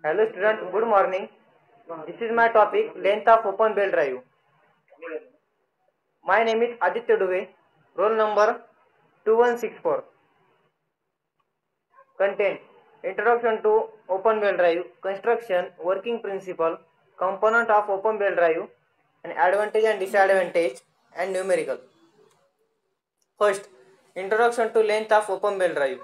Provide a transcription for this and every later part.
Hello student, good morning. This is my topic, length of open belt drive. My name is Aditya Dubey, roll number 2164. Content: Introduction to open belt drive, construction, working principle, component of open belt drive, and advantage and disadvantage, and numerical. First, introduction to length of open belt drive.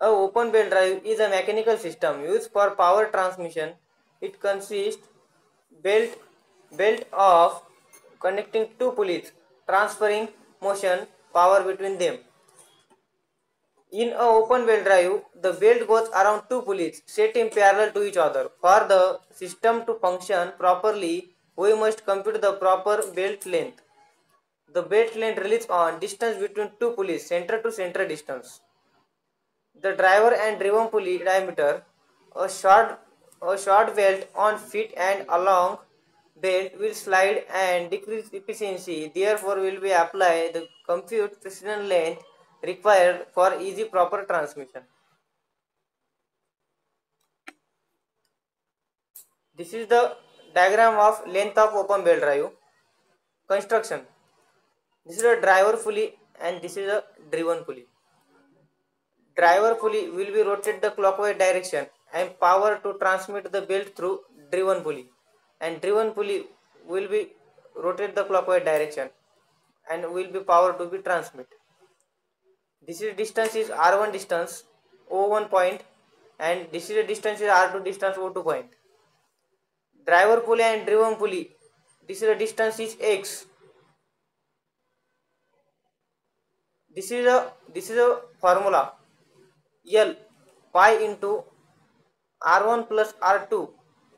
A open belt drive is a mechanical system used for power transmission. It consists belt of connecting two pulleys, transferring motion power between them. In a open belt drive, the belt goes around two pulleys set in parallel to each other. For the system to function properly, we must compute the proper belt length. The belt length relates on distance between two pulleys, center to center distance. The driver and driven pulley diameter, a short belt on feet and along belt will slide and decrease efficiency. Therefore, will be apply the compute precision length required for easy proper transmission. This is the diagram of length of open belt drive. Construction. This is a driver pulley and this is a driven pulley. Driver pulley will be rotate the clockwise direction and power to transmit the belt through driven pulley, and driven pulley will be rotate the clockwise direction and will be power to be transmit. This is distance is R1 distance O1 point, and this is a distance is R2 distance O2 point. Driver pulley and driven pulley, this is a distance is X. This is a formula. L pi into R1 plus R2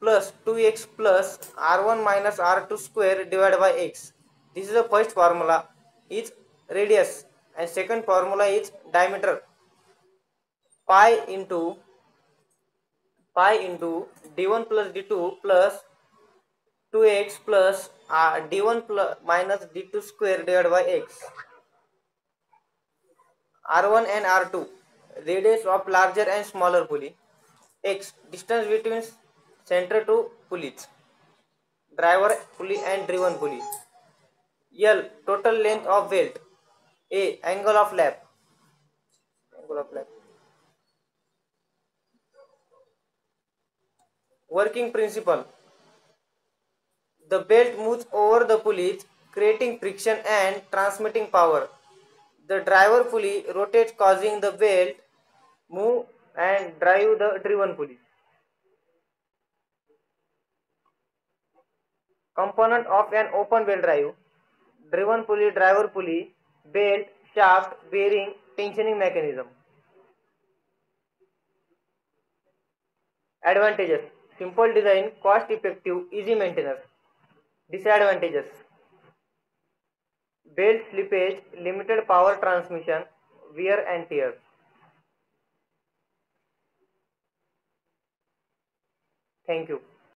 plus 2x plus R1 minus R2 square divided by x. This is the first formula is radius and second formula is diameter. Pi into d1 plus d2 plus 2x plus d1 plus minus d2 square divided by x. R1 and R2, radius of larger and smaller pulley. X, distance between center to pulleys, driver pulley and driven pulley. L, total length of belt. A, angle of lap. Working principle. The belt moves over the pulleys, creating friction and transmitting power. The driver pulley rotates, causing the belt move and drive the driven pulley. Component of an open belt drive: driven pulley, driver pulley, belt, shaft, bearing, tensioning mechanism. Advantages: simple design, cost effective, easy maintenance. Disadvantages: belt slippage, limited power transmission, wear and tear. Thank you.